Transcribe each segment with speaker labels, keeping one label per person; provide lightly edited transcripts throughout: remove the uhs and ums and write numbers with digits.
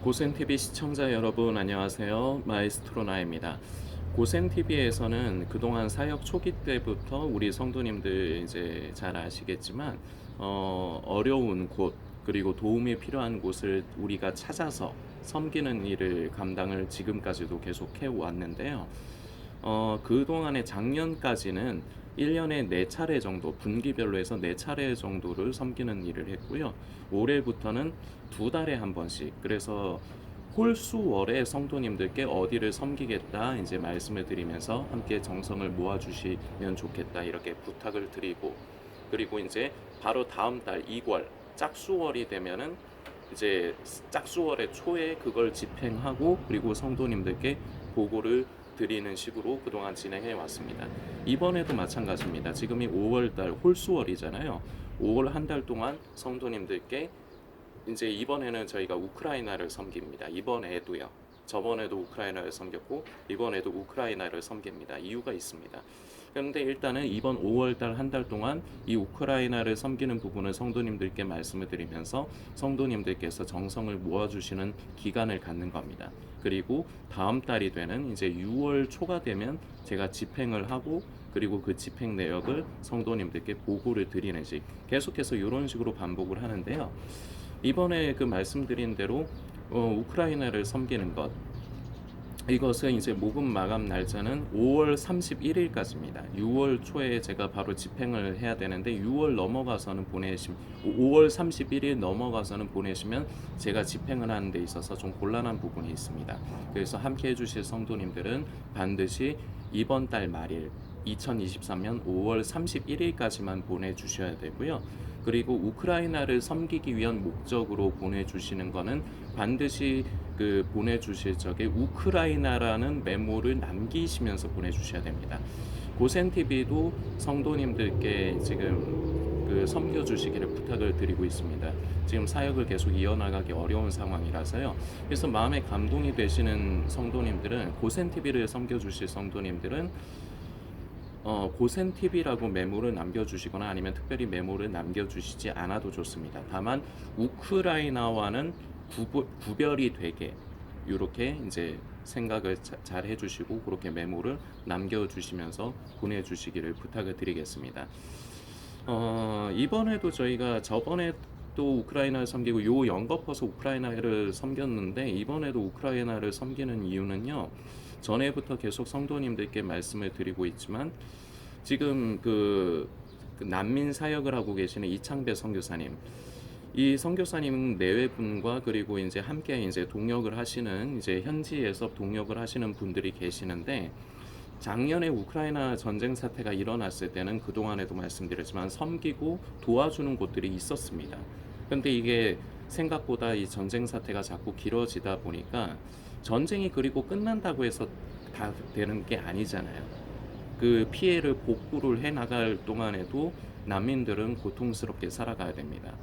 Speaker 1: 고센TV 시청자 여러분 안녕하세요. 마에스트로나입니다. 고센TV에서는 그동안 사역 초기 때부터 우리 성도님들 이제 잘 아시겠지만 어려운 곳 그리고 도움이 필요한 곳을 우리가 찾아서 섬기는 일을 감당을 지금까지도 계속 해왔는데요. 그동안의 작년까지는 1년에 4차례 정도, 분기별로 해서 4차례 정도를 섬기는 일을 했고요. 올해부터는 2달에 한 번씩, 그래서 홀수월에 성도님들께 어디를 섬기겠다 이제 말씀을 드리면서 함께 정성을 모아주시면 좋겠다 이렇게 부탁을 드리고, 그리고 이제 바로 다음 달 2월 짝수월이 되면은 이제 짝수월의 초에 그걸 집행하고 그리고 성도님들께 보고를 드리는 식으로 그동안 진행해 왔습니다. 이번에도 마찬가지입니다. 지금이 5월달 홀수월이잖아요. 5월 한 달 동안 성도님들께 이제 이번에는 저희가 우크라이나를 섬깁니다. 이번에도요. 저번에도 우크라이나를 섬겼고 이번에도 우크라이나를 섬깁니다. 이유가 있습니다. 그런데 일단은 이번 5월달 한 달 동안 이 우크라이나를 섬기는 부분을 성도님들께 말씀을 드리면서 성도님들께서 정성을 모아주시는 기간을 갖는 겁니다. 그리고 다음 달이 되는 이제 6월 초가 되면 제가 집행을 하고 그리고 그 집행 내역을 성도님들께 보고를 드리는 식, 계속해서 이런 식으로 반복을 하는데요. 이번에 그 말씀드린 대로 우크라이나를 섬기는 것, 이것은 이제 모금 마감 날짜는 5월 31일까지입니다. 6월 초에 제가 바로 집행을 해야 되는데 6월 넘어가서는 5월 31일 넘어가서는 보내시면 제가 집행을 하는 데 있어서 좀 곤란한 부분이 있습니다. 그래서 함께 해주실 성도님들은 반드시 이번 달 말일 2023년 5월 31일까지만 보내주셔야 되고요. 그리고 우크라이나를 섬기기 위한 목적으로 보내주시는 거는 반드시 그 보내주실 적에 우크라이나라는 메모를 남기시면서 보내주셔야 됩니다. 고센TV도 성도님들께 지금 그 섬겨주시기를 부탁을 드리고 있습니다. 지금 사역을 계속 이어나가기 어려운 상황이라서요. 그래서 마음에 감동이 되시는 성도님들은, 고센TV를 섬겨주실 성도님들은 고센TV라고 메모를 남겨주시거나 아니면 특별히 메모를 남겨주시지 않아도 좋습니다. 다만 우크라이나와는 구별이 되게 이렇게 이제 생각을 잘 해주시고 그렇게 메모를 남겨주시면서 보내주시기를 부탁을 드리겠습니다. 이번에도 저희가 저번에 또 우크라이나를 섬기고 요 연거퍼서 우크라이나를 섬겼는데, 이번에도 우크라이나를 섬기는 이유는요. 전에부터 계속 성도님들께 말씀을 드리고 있지만 지금 그 난민 사역을 하고 계시는 이창배 선교사님, 이 선교사님 내외분과 그리고 이제 함께 이제 동역을 하시는, 이제 현지에서 동역을 하시는 분들이 계시는데, 작년에 우크라이나 전쟁 사태가 일어났을 때는 그동안에도 말씀드렸지만 섬기고 도와주는 곳들이 있었습니다. 그런데 이게 생각보다 이 전쟁 사태가 자꾸 길어지다 보니까 전쟁이 그리고 끝난다고 해서 다 되는 게 아니잖아요. 그 피해를 복구를 해 나갈 동안에도 난민들은 고통스럽게 살아가야 됩니다.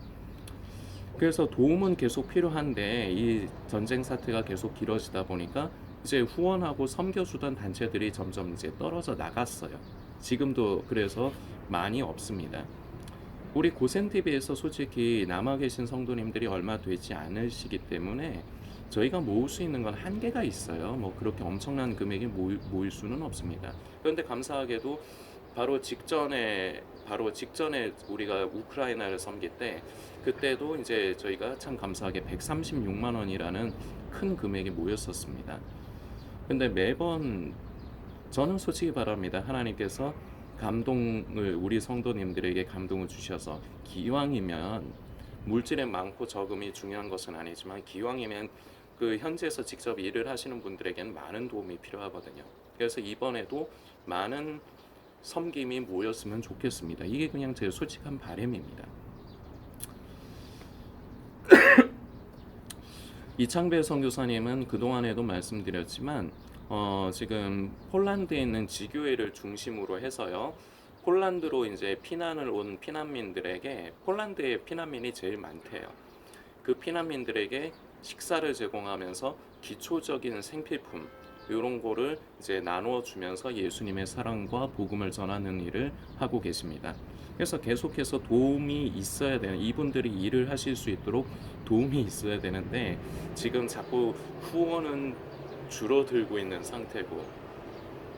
Speaker 1: 그래서 도움은 계속 필요한데 이 전쟁 사태가 계속 길어지다 보니까 이제 후원하고 섬겨주던 단체들이 점점 이제 떨어져 나갔어요. 지금도 그래서 많이 없습니다. 우리 고센TV에서 솔직히 남아 계신 성도님들이 얼마 되지 않으시기 때문에 저희가 모을 수 있는 건 한계가 있어요. 뭐 그렇게 엄청난 금액이 모일 수는 없습니다. 그런데 감사하게도 바로 직전에 우리가 우크라이나를 섬길 때, 그때도 이제 저희가 참 감사하게 136만 원이라는 큰 금액이 모였었습니다. 근데 매번 저는 솔직히 바랍니다. 하나님께서 감동을, 우리 성도님들에게 감동을 주셔서, 기왕이면 물질의 많고 적음이 중요한 것은 아니지만 기왕이면 그 현지에서 직접 일을 하시는 분들에게는 많은 도움이 필요하거든요. 그래서 이번에도 많은 섬김이 모였으면 좋겠습니다. 이게 그냥 제 솔직한 바람입니다. 이창배 선교사님은 그동안에도 말씀드렸지만 지금 폴란드에 있는 지교회를 중심으로 해서요. 폴란드로 이제 피난을 온 피난민들에게, 폴란드에 피난민이 제일 많대요. 그 피난민들에게 식사를 제공하면서 기초적인 생필품 이런 거를 이제 나누어 주면서 예수님의 사랑과 복음을 전하는 일을 하고 계십니다. 그래서 계속해서 도움이 있어야 되는, 이분들이 일을 하실 수 있도록 도움이 있어야 되는데 지금 자꾸 후원은 줄어들고 있는 상태고,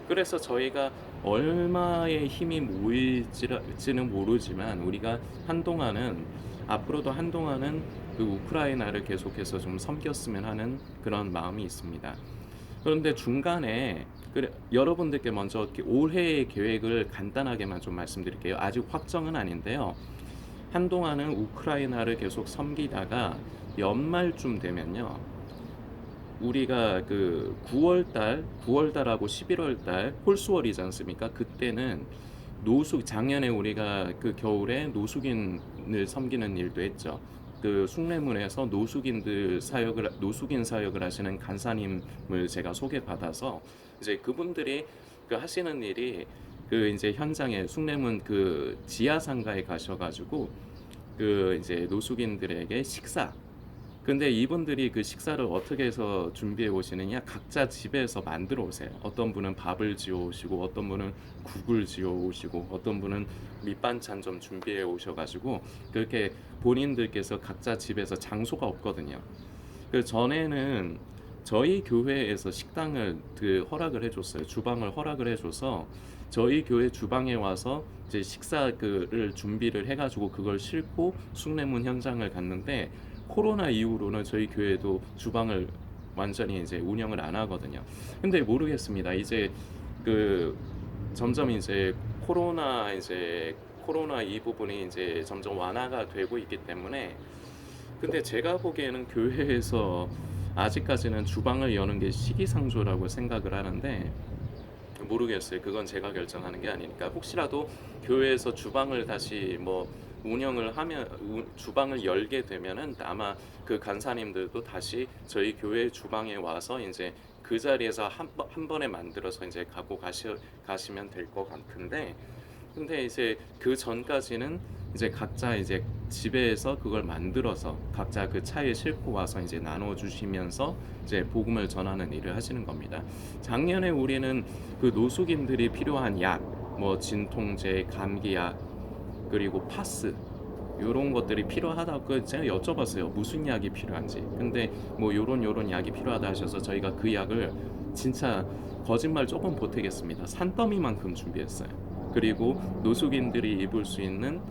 Speaker 1: 그래서 저희가 얼마의 힘이 모일지는 모르지만 우리가 한동안은, 앞으로도 한동안은 그 우크라이나를 계속해서 좀 섬겼으면 하는 그런 마음이 있습니다. 그런데 중간에 여러분들께 먼저 올해의 계획을 간단하게만 좀 말씀드릴게요. 아직 확정은 아닌데요. 한동안은 우크라이나를 계속 섬기다가 연말쯤 되면요, 우리가 그 9월달하고 11월달 홀수월이지 않습니까? 그때는 작년에 우리가 그 겨울에 노숙인을 섬기는 일도 했죠. 그 숭례문에서 노숙인 사역을 하시는 간사님을 제가 소개받아서 이제 그분들이 그 하시는 일이, 그 이제 현장에 숭례문 그 지하상가에 가셔가지고 그 이제 노숙인들에게 근데 이분들이 그 식사를 어떻게 해서 준비해 오시느냐, 각자 집에서 만들어 오세요. 어떤 분은 밥을 지어 오시고, 어떤 분은 국을 지어 오시고, 어떤 분은 밑반찬 좀 준비해 오셔가지고, 그렇게 본인들께서 각자 집에서, 장소가 없거든요. 그 전에는 저희 교회에서 식당을 허락을 해줬어요. 주방을 허락을 해줘서 저희 교회 주방에 와서 이제 식사를 준비를 해가지고 그걸 싣고 숭례문 현장을 갔는데, 코로나 이후로는 저희 교회도 주방을 완전히 이제 운영을 안 하거든요. 근데 모르겠습니다. 이제 그 점점 이제 코로나 이 부분이 이제 점점 완화가 되고 있기 때문에, 근데 제가 보기에는 교회에서 아직까지는 주방을 여는 게 시기상조라고 생각을 하는데, 모르겠어요. 그건 제가 결정하는 게 아니니까. 혹시라도 교회에서 주방을 다시 뭐 운영을 하면, 주방을 열게 되면은 아마 그 간사님들도 다시 저희 교회 주방에 와서 이제 그 자리에서 한 번에 만들어서 이제 가시면 될 것 같은데, 근데 이제 그 전까지는 이제 각자 이제 집에서 그걸 만들어서 각자 그 차에 싣고 와서 이제 나눠 주시면서 이제 복음을 전하는 일을 하시는 겁니다. 작년에 우리는 그 노숙인들이 필요한 약, 뭐 진통제, 감기약, 그리고 파스, 요런 것들이 필요하다고 제가 여쭤봤어요. 무슨 약이 필요한지. 근데 뭐 요런 약이 필요하다 하셔서 저희가 그 약을 진짜 거짓말 조금 보태겠습니다. 산더미만큼 준비했어요. 그리고 노숙인들이 입을 수 있는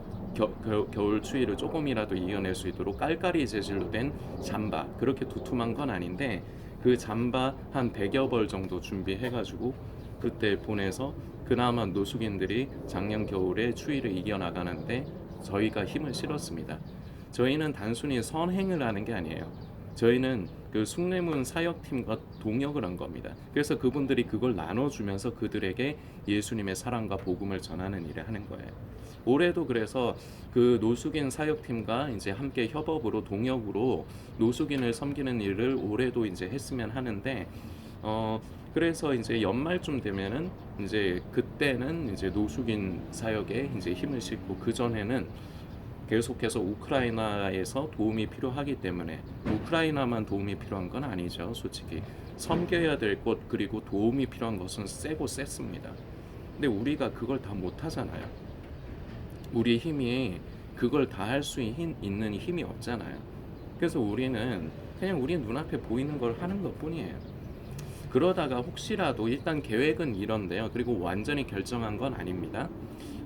Speaker 1: 겨울 추위를 조금이라도 이겨낼 수 있도록 깔깔이 재질로 된 잠바, 그렇게 두툼한 건 아닌데 그 잠바 한 100여 벌 정도 준비해가지고 그때 보내서 그나마 노숙인들이 작년 겨울에 추위를 이겨나가는데 저희가 힘을 실었습니다. 저희는 단순히 선행을 하는 게 아니에요. 저희는 그 숭례문 사역팀과 동역을 한 겁니다. 그래서 그분들이 그걸 나눠주면서 그들에게 예수님의 사랑과 복음을 전하는 일을 하는 거예요. 올해도 그래서 그 노숙인 사역팀과 이제 함께 협업으로, 동역으로 노숙인을 섬기는 일을 올해도 이제 했으면 하는데, 그래서 이제 연말쯤 되면은 이제 그때는 이제 노숙인 사역에 이제 힘을 싣고, 그 전에는 계속해서 우크라이나에서 도움이 필요하기 때문에, 우크라이나만 도움이 필요한 건 아니죠. 솔직히 섬겨야 될 것, 그리고 도움이 필요한 것은 세고 셌습니다. 근데 우리가 그걸 다 못하잖아요. 우리 힘이 그걸 다 할 수 있는 힘이 없잖아요. 그래서 우리는 그냥 우리 눈앞에 보이는 걸 하는 것 뿐이에요. 그러다가 혹시라도, 일단 계획은 이런데요. 그리고 완전히 결정한 건 아닙니다.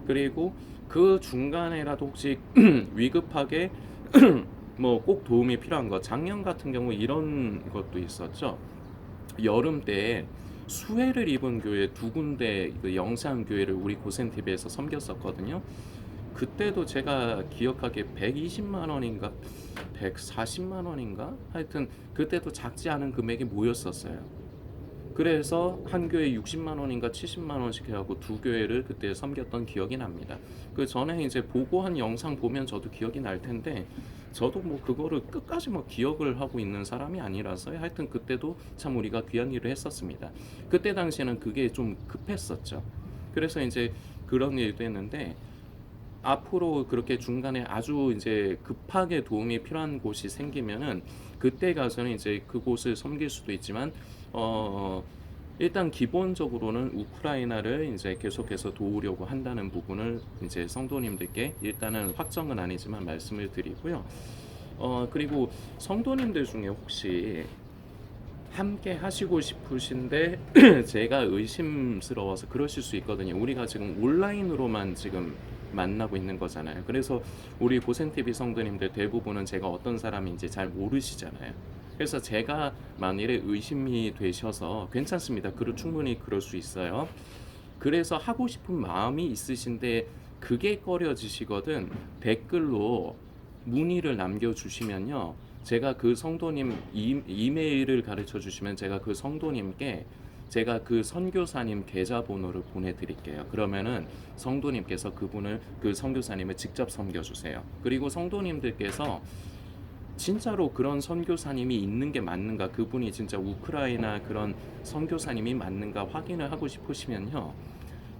Speaker 1: 그리고 그 중간에라도 혹시 위급하게 뭐 꼭 도움이 필요한 거, 작년 같은 경우 이런 것도 있었죠. 여름 때에 수해를 입은 교회 두 군데, 그 영상 교회를 우리 고센 TV에서 섬겼었거든요. 그때도 제가 기억하기에 120만 원인가 140만 원인가, 하여튼 그때도 작지 않은 금액이 모였었어요. 그래서 한 교회 60만 원인가 70만 원씩 해갖고 두 교회를 그때 섬겼던 기억이 납니다. 그 전에 이제 보고한 영상 보면 저도 기억이 날 텐데, 저도 뭐 그거를 끝까지 뭐 기억을 하고 있는 사람이 아니라서 하여튼 그때도 참 우리가 귀한 일을 했었습니다. 그때 당시에는 그게 좀 급했었죠. 그래서 이제 그런 일도 했는데, 앞으로 그렇게 중간에 아주 이제 급하게 도움이 필요한 곳이 생기면은 그때 가서는 이제 그곳을 섬길 수도 있지만, 어 일단 기본적으로는 우크라이나를 이제 계속해서 도우려고 한다는 부분을 이제 성도님들께 일단은 확정은 아니지만 말씀을 드리고요. 그리고 성도님들 중에 혹시 함께 하시고 싶으신데 제가 의심스러워서 그러실 수 있거든요. 우리가 지금 온라인으로만 지금 만나고 있는 거잖아요. 그래서 우리 고센TV 성도님들 대부분은 제가 어떤 사람인지 잘 모르시잖아요. 그래서 제가 만일에 의심이 되셔서 괜찮습니다. 충분히 그럴 수 있어요. 그래서 하고 싶은 마음이 있으신데 그게 꺼려지시거든 댓글로 문의를 남겨주시면요. 제가 그 성도님 이메일을 가르쳐 주시면 제가 그 성도님께 제가 그 선교사님 계좌번호를 보내드릴게요. 그러면은 성도님께서 그 선교사님을 직접 섬겨주세요. 그리고 성도님들께서 진짜로 그런 선교사님이 있는 게 맞는가, 그분이 진짜 우크라이나 그런 선교사님이 맞는가 확인을 하고 싶으시면요.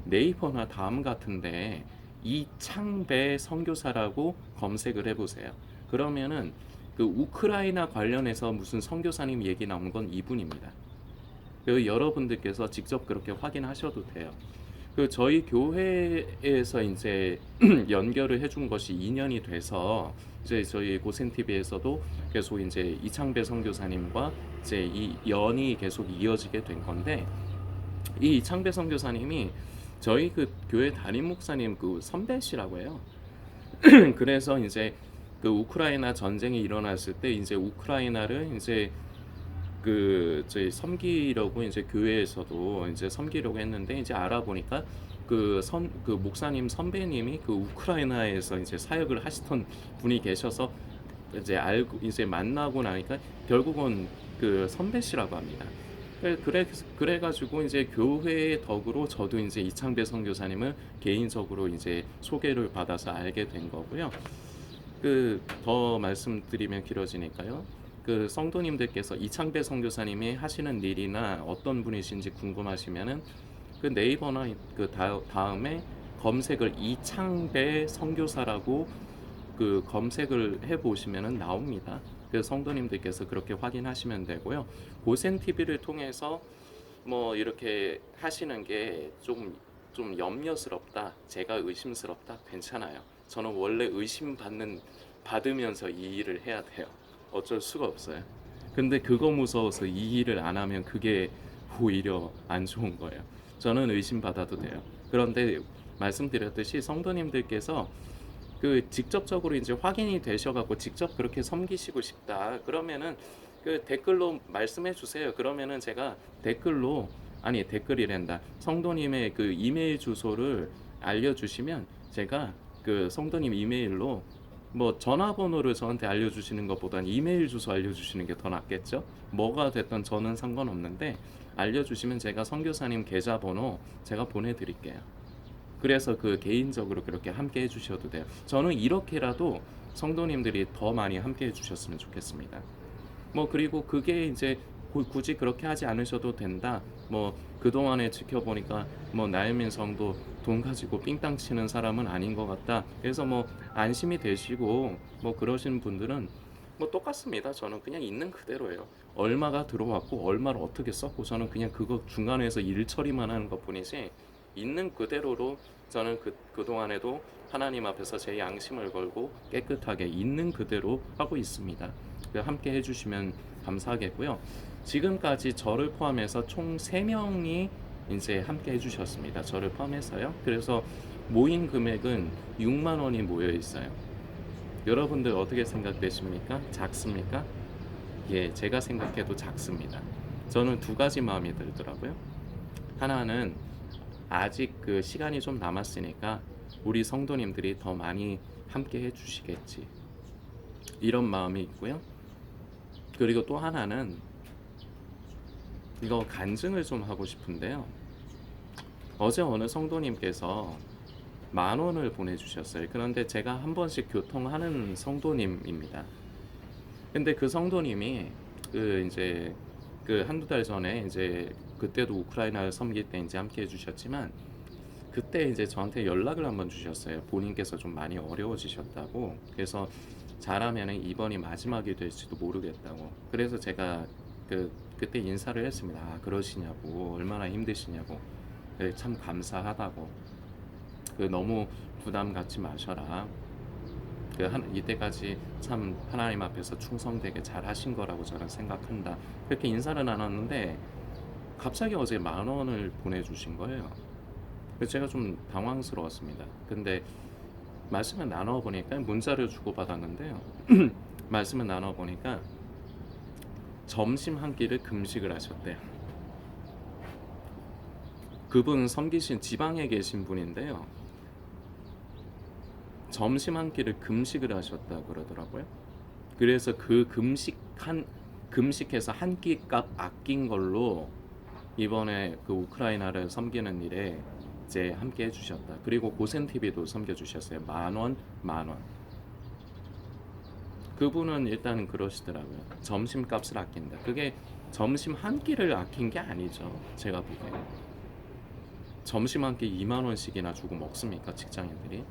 Speaker 1: 네이버나 다음 같은데 이창배 선교사라고 검색을 해보세요. 그러면은 그 우크라이나 관련해서 무슨 선교사님 얘기 나온 건 이분입니다. 여러분들께서 직접 그렇게 확인하셔도 돼요. 저희 교회에서 이제 연결을 해준 것이 2년이 돼서 이제 저희 고센TV에서도 계속 이제 이창배 선교사님과 이제 이 연이 계속 이어지게 된 건데, 이 이창배 선교사님이 저희 그 교회 담임 목사님 그 선배시라고 해요. 그래서 이제 그 우크라이나 전쟁이 일어났을 때 이제 우크라이나를 이제 저희 섬기려고 이제 교회에서도 이제 섬기려고 했는데 이제 알아보니까 그 목사님 선배님이 그 우크라이나에서 이제 사역을 하시던 분이 계셔서 이제 알고 이제 만나고 나니까 결국은 그 선배시라고 합니다. 그래가지고 이제 교회의 덕으로 저도 이제 이창배 선교사님을 개인적으로 이제 소개를 받아서 알게 된 거고요. 더 말씀드리면 길어지니까요. 그 성도님들께서 이창배 선교사님이 하시는 일이나 어떤 분이신지 궁금하시면은 그 네이버나 다음에 검색을 이창배 선교사라고 그 검색을 해 보시면은 나옵니다. 그 성도님들께서 그렇게 확인하시면 되고요. 고센 TV를 통해서 뭐 이렇게 하시는 게 좀 염려스럽다, 제가 의심스럽다, 괜찮아요. 저는 원래 받으면서 이 일을 해야 돼요. 어쩔 수가 없어요. 근데 그거 무서워서 이 일을 안 하면 그게 오히려 안 좋은 거예요. 저는 의심받아도 돼요. 그런데 말씀드렸듯이 성도님들께서 직접적으로 이제 확인이 되셔갖고 직접 그렇게 섬기시고 싶다. 그러면은 댓글로 말씀해 주세요. 그러면은 제가 댓글이란다. 성도님의 그 이메일 주소를 알려주시면 제가 그 성도님 이메일로 뭐 전화번호를 저한테 알려주시는 것보다는 이메일 주소 알려주시는 게 더 낫겠죠? 뭐가 됐든 저는 상관없는데 알려주시면 제가 선교사님 계좌번호 제가 보내드릴게요. 그래서 개인적으로 그렇게 함께 해주셔도 돼요. 저는 이렇게라도 성도님들이 더 많이 함께 해주셨으면 좋겠습니다. 뭐 그리고 그게 이제 굳이 그렇게 하지 않으셔도 된다. 뭐 그동안에 지켜보니까 뭐 나혜민 성도 돈 가지고 삥땅 치는 사람은 아닌 것 같다. 그래서 뭐 안심이 되시고 뭐 그러신 분들은 뭐 똑같습니다. 저는 그냥 있는 그대로예요. 얼마가 들어왔고 얼마를 어떻게 썼고 저는 그냥 그거 중간에서 일 처리만 하는 것뿐이지 있는 그대로로 저는 그동안에도 하나님 앞에서 제 양심을 걸고 깨끗하게 있는 그대로 하고 있습니다. 함께 해주시면 감사하겠고요. 지금까지 저를 포함해서 총 3명이 이제 함께 해주셨습니다. 저를 포함해서요. 그래서 모인 금액은 6만 원이 모여 있어요. 여러분들 어떻게 생각되십니까? 작습니까? 예, 제가 생각해도 작습니다. 저는 두 가지 마음이 들더라고요. 하나는 아직 시간이 좀 남았으니까 우리 성도님들이 더 많이 함께 해주시겠지, 이런 마음이 있고요. 그리고 또 하나는 이거 간증을 좀 하고 싶은데요. 어제 어느 성도님께서 10,000원을 보내주셨어요. 그런데 제가 한 번씩 교통하는 성도님입니다. 근데 그 성도님이 이제 한두 달 전에 이제 그때도 우크라이나를 섬길 때 이제 함께 해주셨지만 그때 이제 저한테 연락을 한번 주셨어요. 본인께서 좀 많이 어려워지셨다고. 그래서 잘하면 이번이 마지막이 될지도 모르겠다고. 그래서 제가 그때 인사를 했습니다. 아, 그러시냐고, 얼마나 힘드시냐고, 네, 참 감사하다고, 너무 부담 갖지 마셔라. 이때까지 참 하나님 앞에서 충성되게 잘 하신 거라고 저는 생각한다. 그렇게 인사를 나눴는데 갑자기 어제 10,000원을 보내주신 거예요. 그래서 제가 좀 당황스러웠습니다. 근데 말씀을 나눠보니까, 문자를 주고받았는데요. 말씀을 나눠보니까 점심 한 끼를 금식을 하셨대요. 그분 섬기신 지방에 계신 분인데요. 점심 한 끼를 금식을 하셨다고 그러더라고요. 그래서 그 금식해서 한 끼 값 아낀 걸로 이번에 그 우크라이나를 섬기는 일에 이제 함께 해주셨다. 그리고 고센 TV도 섬겨주셨어요. 10,000원, 10,000원. 그분은 일단은 그러시더라고요. 점심값을 아낀다. 그게 점심 한 끼를 아낀 게 아니죠. 제가 보기에. 점심 한 끼 20,000원씩이나 주고 먹습니까, 직장인들이?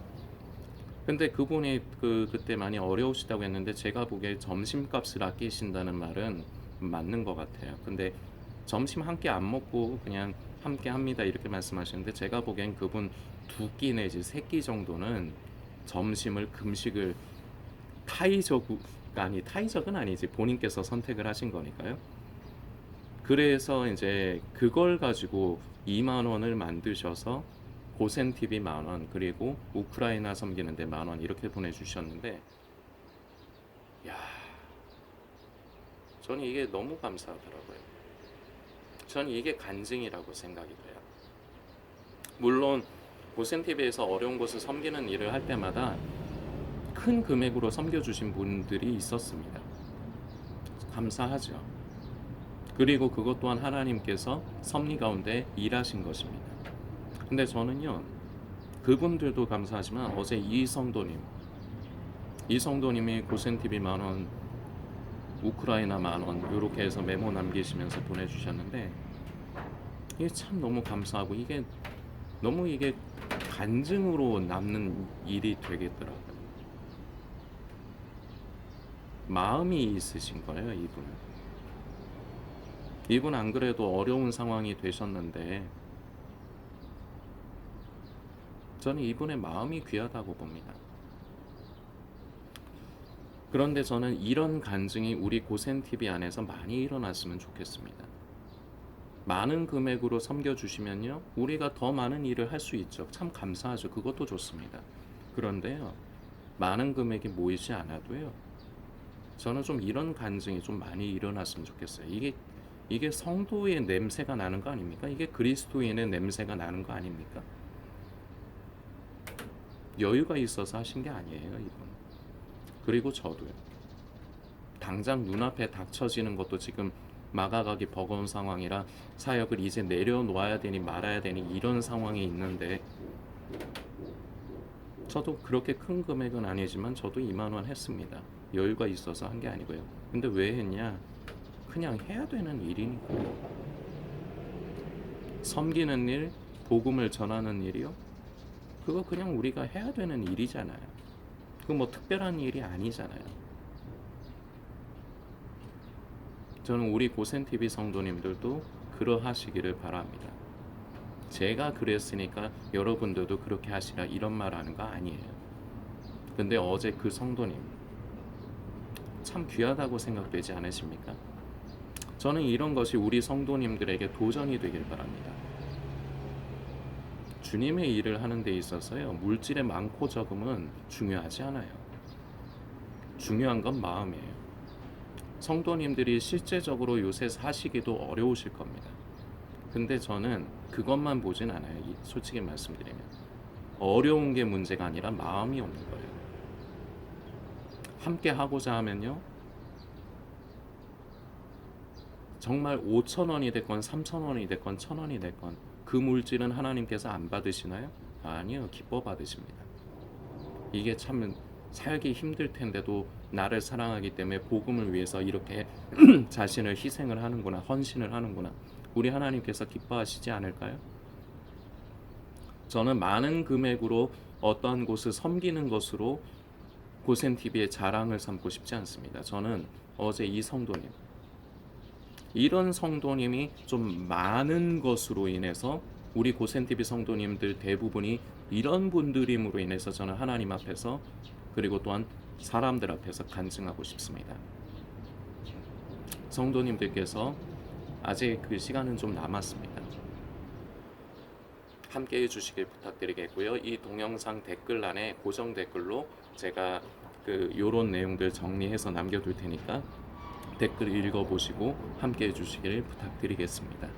Speaker 1: 근데 그분이 그때 많이 어려우시다고 했는데, 제가 보기에 점심값을 아끼신다는 말은 맞는 것 같아요. 근데 점심 한 끼 안 먹고 그냥 함께 합니다 이렇게 말씀하시는데, 제가 보기엔 그분 2끼 내지 3끼 정도는 점심을 금식을 타이적은 아니지, 본인께서 선택을 하신 거니까요. 그래서 이제 그걸 가지고 20,000원을 만드셔서 고센 TV 10,000원, 그리고 우크라이나 섬기는데 10,000원 이렇게 보내주셨는데, 야, 저는 이게 너무 감사하더라고요. 저는 이게 간증이라고 생각이 돼요. 물론 고센 TV에서 어려운 곳을 섬기는 일을 할 때마다 큰 금액으로 섬겨주신 분들이 있었습니다. 감사하죠. 그리고 그것 또한 하나님께서 섭리 가운데 일하신 것입니다. 근데 저는요, 그분들도 감사하지만 어제 이 성도님이 고센 TV 10,000원, 우크라이나 10,000원 이렇게 해서 메모 남기시면서 보내주셨는데, 이게 참 너무 감사하고, 이게 너무 간증으로 남는 일이 되겠더라고요. 마음이 있으신 거예요, 이분 안 그래도 어려운 상황이 되셨는데, 저는 이분의 마음이 귀하다고 봅니다. 그런데 저는 이런 간증이 우리 고센 TV 안에서 많이 일어났으면 좋겠습니다. 많은 금액으로 섬겨주시면요, 우리가 더 많은 일을 할 수 있죠. 참 감사하죠. 그것도 좋습니다. 그런데요, 많은 금액이 모이지 않아도요, 저는 좀 이런 간증이 좀 많이 일어났으면 좋겠어요. 이게 성도의 냄새가 나는 거 아닙니까? 이게 그리스도인의 냄새가 나는 거 아닙니까? 여유가 있어서 하신 게 아니에요, 이분. 그리고 저도요. 당장 눈앞에 닥쳐지는 것도 지금 막아가기 버거운 상황이라 사역을 이제 내려놓아야 되니 말아야 되니 이런 상황이 있는데, 저도 그렇게 큰 금액은 아니지만 저도 20,000원 했습니다. 여유가 있어서 한 게 아니고요. 근데 왜 했냐? 그냥 해야 되는 일이니까요. 섬기는 일, 복음을 전하는 일이요, 그거 그냥 우리가 해야 되는 일이잖아요. 그거 뭐 특별한 일이 아니잖아요. 저는 우리 고센 TV 성도님들도 그러하시기를 바랍니다. 제가 그랬으니까 여러분들도 그렇게 하시라 이런 말 하는 거 아니에요. 근데 어제 그 성도님 참 귀하다고 생각되지 않으십니까? 저는 이런 것이 우리 성도님들에게 도전이 되길 바랍니다. 주님의 일을 하는 데 있어서요, 물질의 많고 적음은 중요하지 않아요. 중요한 건 마음이에요. 성도님들이 실제적으로 요새 사시기도 어려우실 겁니다. 근데 저는 그것만 보진 않아요. 솔직히 말씀드리면 어려운 게 문제가 아니라 마음이 없는 거예요. 함께 하고자 하면요, 정말 5,000원이 됐건 3,000원이 됐건 1,000원이 됐건 그 물질은 하나님께서 안 받으시나요? 아니요, 기뻐 받으십니다. 이게 참 살기 힘들 텐데도 나를 사랑하기 때문에 복음을 위해서 이렇게 자신을 희생을 하는구나, 헌신을 하는구나, 우리 하나님께서 기뻐하시지 않을까요? 저는 많은 금액으로 어떠한 곳을 섬기는 것으로 고센 TV의 자랑을 삼고 싶지 않습니다. 저는 어제 이 성도님 이런 성도님이 좀 많은 것으로 인해서 우리 고센TV 성도님들 대부분이 이런 분들임으로 인해서 저는 하나님 앞에서 그리고 또한 사람들 앞에서 간증하고 싶습니다. 성도님들께서 아직 그 시간은 좀 남았습니다. 함께 해주시길 부탁드리겠고요. 이 동영상 댓글란에 고정 댓글로 제가 그 요런 내용들 정리해서 남겨둘 테니까 댓글 읽어보시고 함께 해주시길 부탁드리겠습니다.